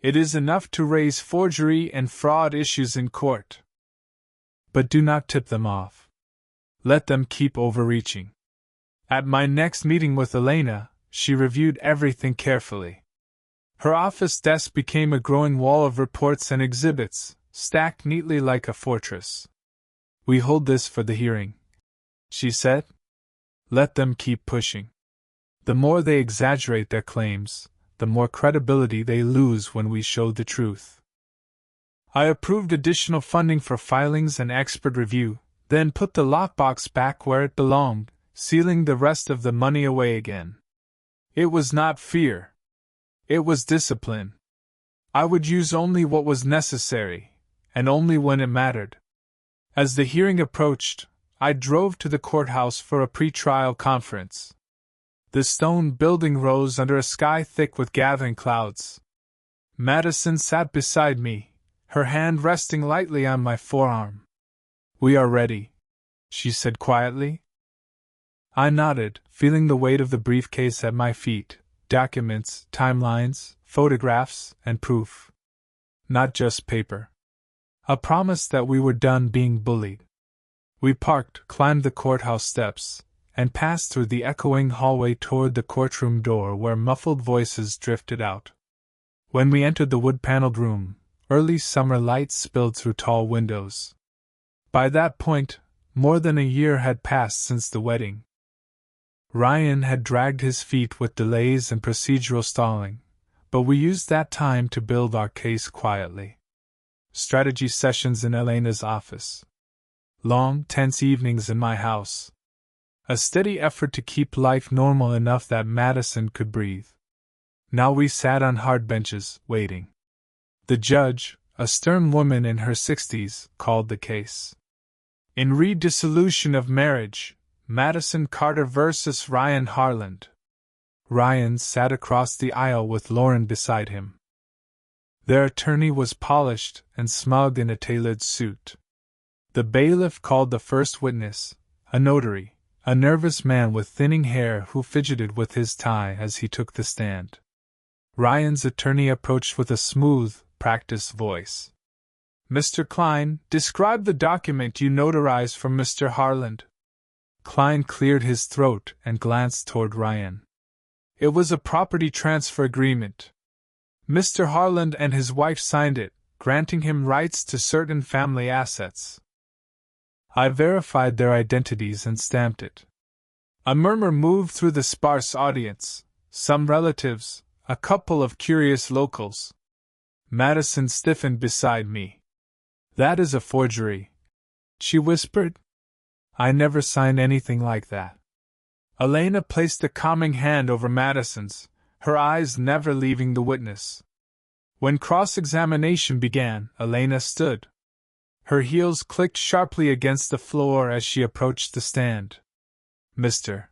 It is enough to raise forgery and fraud issues in court. But do not tip them off. Let them keep overreaching. At my next meeting with Elena, she reviewed everything carefully. Her office desk became a growing wall of reports and exhibits, stacked neatly like a fortress. We hold this for the hearing, she said. Let them keep pushing. The more they exaggerate their claims, the more credibility they lose when we show the truth. I approved additional funding for filings and expert review, then put the lockbox back where it belonged, sealing the rest of the money away again. It was not fear. It was discipline. I would use only what was necessary, and only when it mattered. As the hearing approached, I drove to the courthouse for a pre-trial conference. The stone building rose under a sky thick with gathering clouds. Madison sat beside me, her hand resting lightly on my forearm. We are ready, she said quietly. I nodded, feeling the weight of the briefcase at my feet, documents, timelines, photographs, and proof. Not just paper. A promise that we were done being bullied. We parked, climbed the courthouse steps, and passed through the echoing hallway toward the courtroom door where muffled voices drifted out. When we entered the wood-paneled room, early summer light spilled through tall windows. By that point, more than a year had passed since the wedding. Ryan had dragged his feet with delays and procedural stalling, but we used that time to build our case quietly. Strategy sessions in Elena's office. Long, tense evenings in my house. A steady effort to keep life normal enough that Madison could breathe. Now we sat on hard benches, waiting. The judge, a stern woman in her 60s, called the case. In re dissolution of marriage, Madison Carter versus Ryan Harland. Ryan sat across the aisle with Lauren beside him. Their attorney was polished and smug in a tailored suit. The bailiff called the first witness, a notary, a nervous man with thinning hair who fidgeted with his tie as he took the stand. Ryan's attorney approached with a smooth, practiced voice. "Mr. Klein, describe the document you notarized for Mr. Harland." Klein cleared his throat and glanced toward Ryan. "It was a property transfer agreement. Mr. Harland and his wife signed it, granting him rights to certain family assets. I verified their identities and stamped it." A murmur moved through the sparse audience, some relatives, a couple of curious locals. Madison stiffened beside me. "That is a forgery," she whispered. "I never signed anything like that." Elena placed a calming hand over Madison's, her eyes never leaving the witness. When cross-examination began, Elena stood. Her heels clicked sharply against the floor as she approached the stand. "Mr.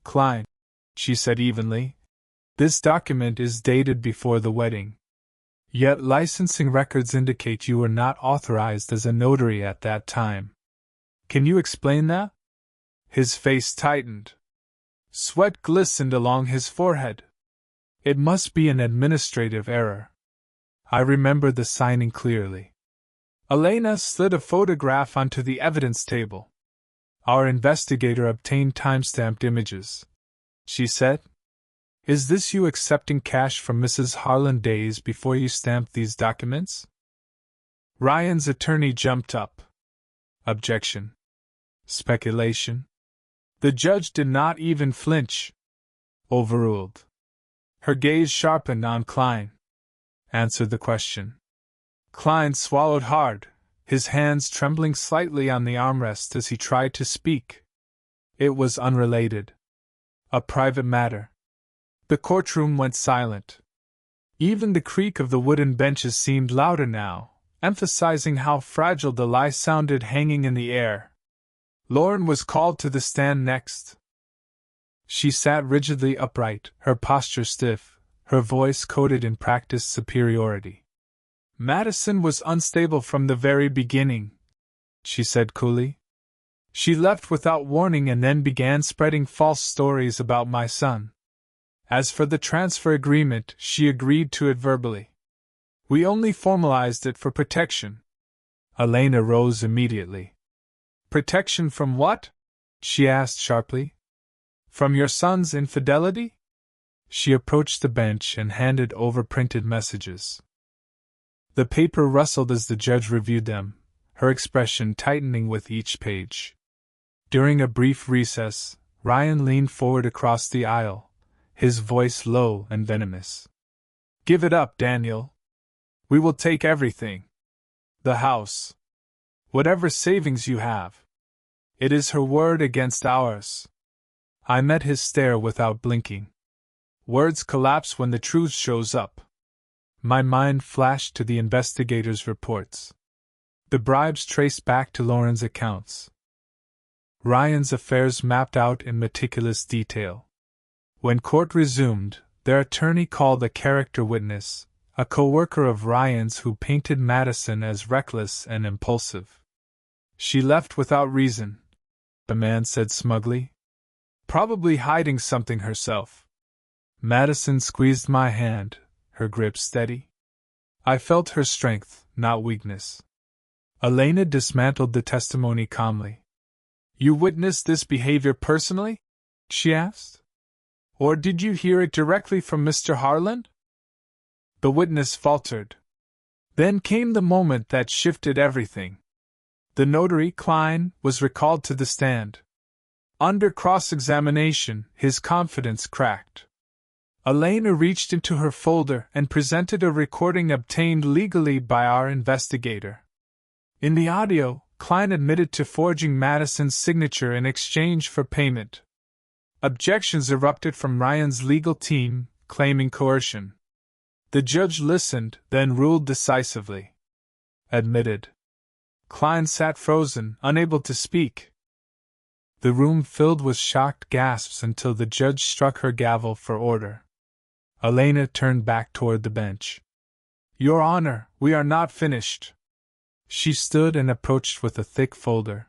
Klein," she said evenly, "this document is dated before the wedding. Yet licensing records indicate you were not authorized as a notary at that time. Can you explain that?" His face tightened. Sweat glistened along his forehead. "It must be an administrative error. I remember the signing clearly." Elena slid a photograph onto the evidence table. "Our investigator obtained time-stamped images," she said. "Is this you accepting cash from Mrs. Harland days before you stamped these documents?" Ryan's attorney jumped up. "Objection. Speculation." The judge did not even flinch. "Overruled." Her gaze sharpened on Klein. "Answer the question." Klein swallowed hard, his hands trembling slightly on the armrest as he tried to speak. "It was unrelated. A private matter." The courtroom went silent. Even the creak of the wooden benches seemed louder now, emphasizing how fragile the lie sounded hanging in the air. Lauren was called to the stand next. She sat rigidly upright, her posture stiff, her voice coated in practiced superiority. "Madison was unstable from the very beginning," she said coolly. "She left without warning and then began spreading false stories about my son. As for the transfer agreement, she agreed to it verbally. We only formalized it for protection." Elena rose immediately. "Protection from what?" she asked sharply. "From your son's infidelity?" She approached the bench and handed over printed messages. The paper rustled as the judge reviewed them, her expression tightening with each page. During a brief recess, Ryan leaned forward across the aisle, his voice low and venomous. "Give it up, Daniel. We will take everything. The house. Whatever savings you have. It is her word against ours." I met his stare without blinking. Words collapse when the truth shows up. My mind flashed to the investigator's reports. The bribes traced back to Lauren's accounts. Ryan's affairs mapped out in meticulous detail. When court resumed, their attorney called a character witness, a co-worker of Ryan's who painted Madison as reckless and impulsive. "She left without reason," the man said smugly. "Probably hiding something herself." Madison squeezed my hand, her grip steady. I felt her strength, not weakness. Elena dismantled the testimony calmly. "You witnessed this behavior personally?" she asked. "Or did you hear it directly from Mr. Harland?" The witness faltered. Then came the moment that shifted everything. The notary, Klein, was recalled to the stand. Under cross-examination, his confidence cracked. Elena reached into her folder and presented a recording obtained legally by our investigator. In the audio, Klein admitted to forging Madison's signature in exchange for payment. Objections erupted from Ryan's legal team, claiming coercion. The judge listened, then ruled decisively. Admitted. Klein sat frozen, unable to speak. The room filled with shocked gasps until the judge struck her gavel for order. Elena turned back toward the bench. Your Honor, we are not finished. She stood and approached with a thick folder.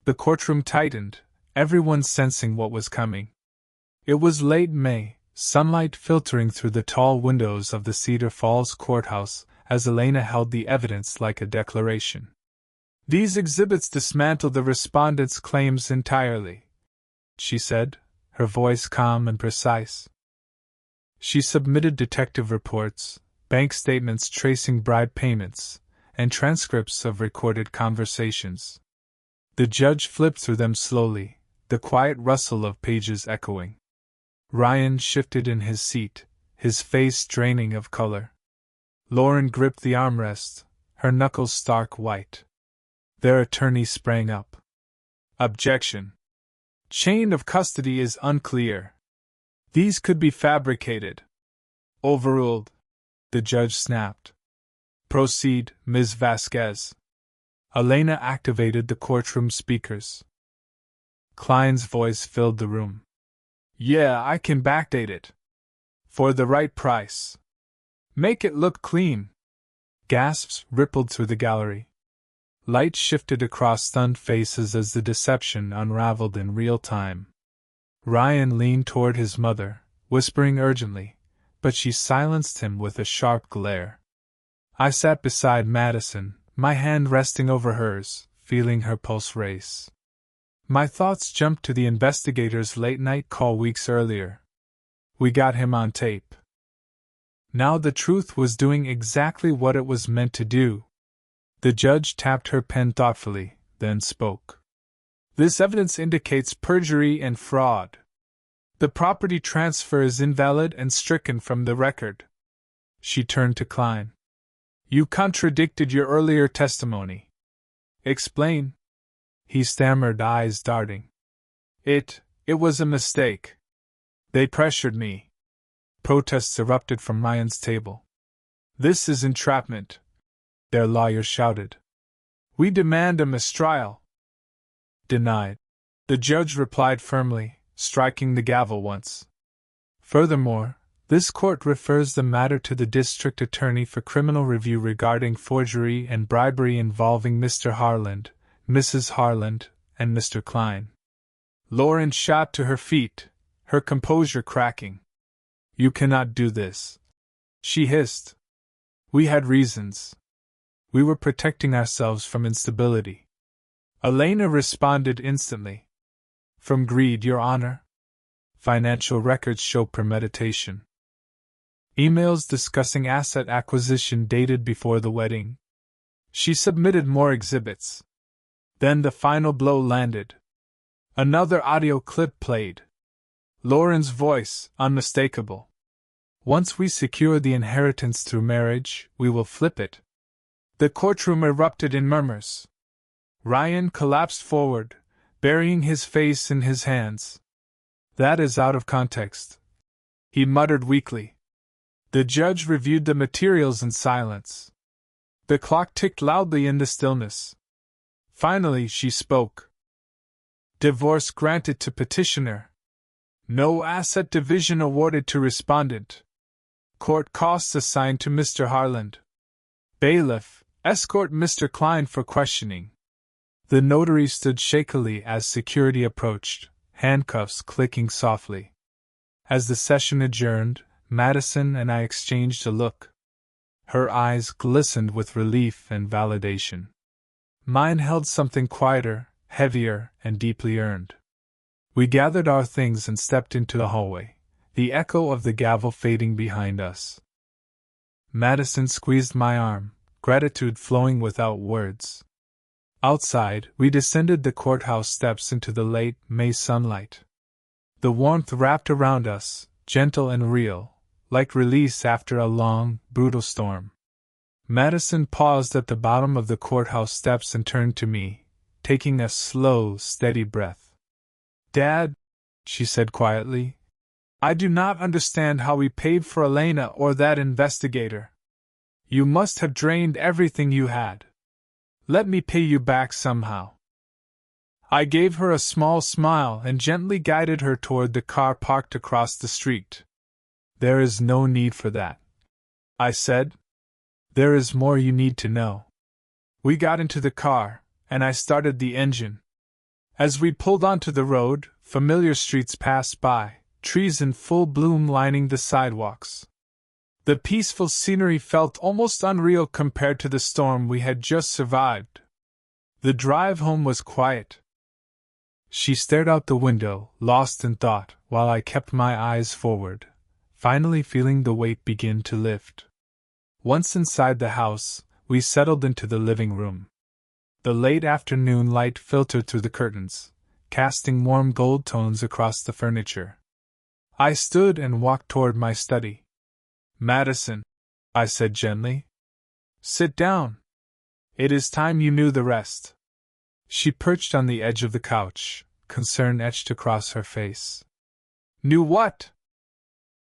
The courtroom tightened, everyone sensing what was coming. It was late May, sunlight filtering through the tall windows of the Cedar Falls courthouse as Elena held the evidence like a declaration. These exhibits dismantle the respondent's claims entirely, she said, her voice calm and precise. She submitted detective reports, bank statements tracing bribe payments, and transcripts of recorded conversations. The judge flipped through them slowly, the quiet rustle of pages echoing. Ryan shifted in his seat, his face draining of color. Lauren gripped the armrest, her knuckles stark white. Their attorney sprang up. Objection. Chain of custody is unclear. These could be fabricated. Overruled. The judge snapped. Proceed, Ms. Vasquez. Elena activated the courtroom speakers. Klein's voice filled the room. Yeah, I can backdate it. For the right price. Make it look clean. Gasps rippled through the gallery. Light shifted across stunned faces as the deception unraveled in real time. Ryan leaned toward his mother, whispering urgently, but she silenced him with a sharp glare. I sat beside Madison, my hand resting over hers, feeling her pulse race. My thoughts jumped to the investigator's late-night call weeks earlier. We got him on tape. Now the truth was doing exactly what it was meant to do. The judge tapped her pen thoughtfully, then spoke. This evidence indicates perjury and fraud. The property transfer is invalid and stricken from the record. She turned to Klein. You contradicted your earlier testimony. Explain. He stammered, eyes darting. It was a mistake. They pressured me. Protests erupted from Ryan's table. This is entrapment, their lawyer shouted. We demand a mistrial. Denied. The judge replied firmly, striking the gavel once. Furthermore, this court refers the matter to the district attorney for criminal review regarding forgery and bribery involving Mr. Harland, Mrs. Harland, and Mr. Klein. Lauren shot to her feet, her composure cracking. You cannot do this, she hissed. We had reasons. We were protecting ourselves from instability. Elena responded instantly. From greed, Your Honor. Financial records show premeditation. Emails discussing asset acquisition dated before the wedding. She submitted more exhibits. Then the final blow landed. Another audio clip played. Lauren's voice, unmistakable. Once we secure the inheritance through marriage, we will flip it. The courtroom erupted in murmurs. Ryan collapsed forward, burying his face in his hands. That is out of context, he muttered weakly. The judge reviewed the materials in silence. The clock ticked loudly in the stillness. Finally, she spoke. Divorce granted to petitioner. No asset division awarded to respondent. Court costs assigned to Mr. Harland. Bailiff, escort Mr. Klein for questioning. The notary stood shakily as security approached, handcuffs clicking softly. As the session adjourned, Madison and I exchanged a look. Her eyes glistened with relief and validation. Mine held something quieter, heavier, and deeply earned. We gathered our things and stepped into the hallway, the echo of the gavel fading behind us. Madison squeezed my arm, gratitude flowing without words. Outside, we descended the courthouse steps into the late May sunlight. The warmth wrapped around us, gentle and real, like release after a long, brutal storm. Madison paused at the bottom of the courthouse steps and turned to me, taking a slow, steady breath. "Dad," she said quietly, "I do not understand how we paid for Elena or that investigator. You must have drained everything you had. Let me pay you back somehow." I gave her a small smile and gently guided her toward the car parked across the street. "There is no need for that," I said. "There is more you need to know." We got into the car, and I started the engine. As we pulled onto the road, familiar streets passed by, trees in full bloom lining the sidewalks. The peaceful scenery felt almost unreal compared to the storm we had just survived. The drive home was quiet. She stared out the window, lost in thought, while I kept my eyes forward, finally feeling the weight begin to lift. Once inside the house, we settled into the living room. The late afternoon light filtered through the curtains, casting warm gold tones across the furniture. I stood and walked toward my study. "Madison," I said gently, "sit down. It is time you knew the rest." She perched on the edge of the couch, concern etched across her face. "Knew what?"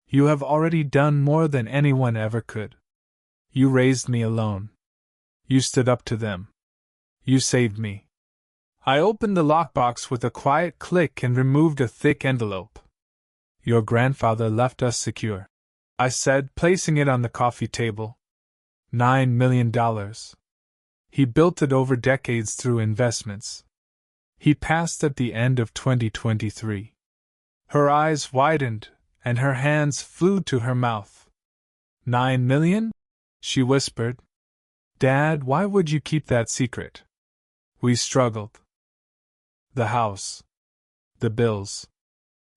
"You have already done more than anyone ever could. You raised me alone. You stood up to them. You saved me." I opened the lockbox with a quiet click and removed a thick envelope. "Your grandfather left us secure," I said, placing it on the coffee table. $9 million. He built it over decades through investments. He passed at the end of 2023. Her eyes widened, and her hands flew to her mouth. $9 million? She whispered. "Dad, why would you keep that secret?" We struggled. The house. The bills.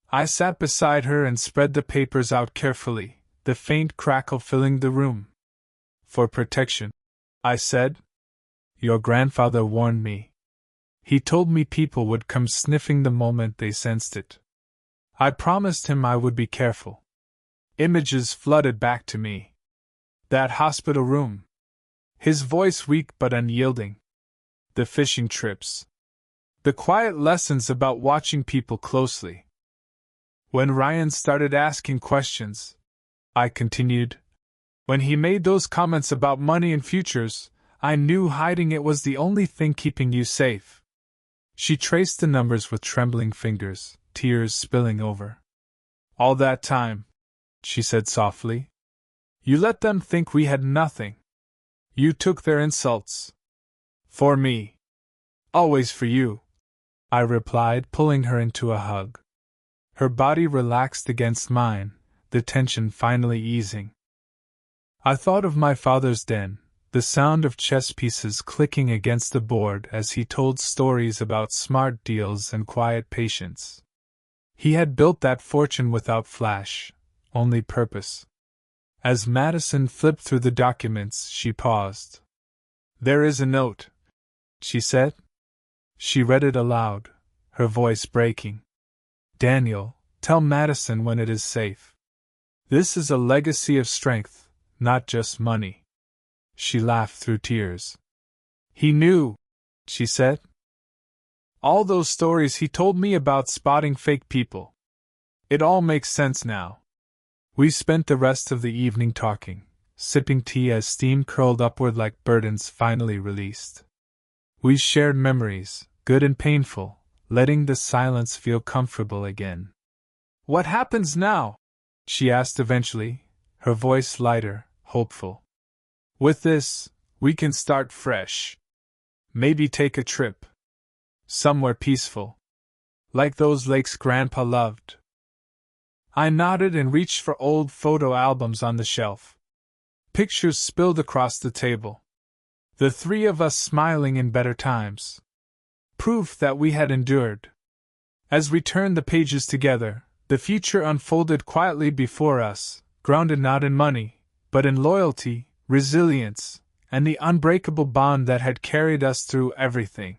I sat beside her and spread the papers out carefully, the faint crackle filling the room. "For protection," I said. "Your grandfather warned me. He told me people would come sniffing the moment they sensed it. I promised him I would be careful." Images flooded back to me. That hospital room. His voice weak but unyielding. The fishing trips. The quiet lessons about watching people closely. "When Ryan started asking questions," I continued, "when he made those comments about money and futures, I knew hiding it was the only thing keeping you safe." She traced the numbers with trembling fingers, tears spilling over. "All that time," she said softly, "you let them think we had nothing. You took their insults. For me. Always for you," I replied, pulling her into a hug. Her body relaxed against mine, the tension finally easing. I thought of my father's den, the sound of chess pieces clicking against the board as he told stories about smart deals and quiet patience. He had built that fortune without flash, only purpose. As Madison flipped through the documents, she paused. "There is a note," she said. She read it aloud, her voice breaking. "Daniel, tell Madison when it is safe. This is a legacy of strength, not just money." She laughed through tears. "He knew," she said. "All those stories he told me about spotting fake people. It all makes sense now." We spent the rest of the evening talking, sipping tea as steam curled upward like burdens finally released. We shared memories, good and painful, letting the silence feel comfortable again. "What happens now?" she asked eventually, her voice lighter, hopeful. "With this, we can start fresh. Maybe take a trip. Somewhere peaceful. Like those lakes Grandpa loved." I nodded and reached for old photo albums on the shelf. Pictures spilled across the table. The three of us smiling in better times. Proof that we had endured. As we turned the pages together, the future unfolded quietly before us, grounded not in money, but in loyalty, resilience, and the unbreakable bond that had carried us through everything.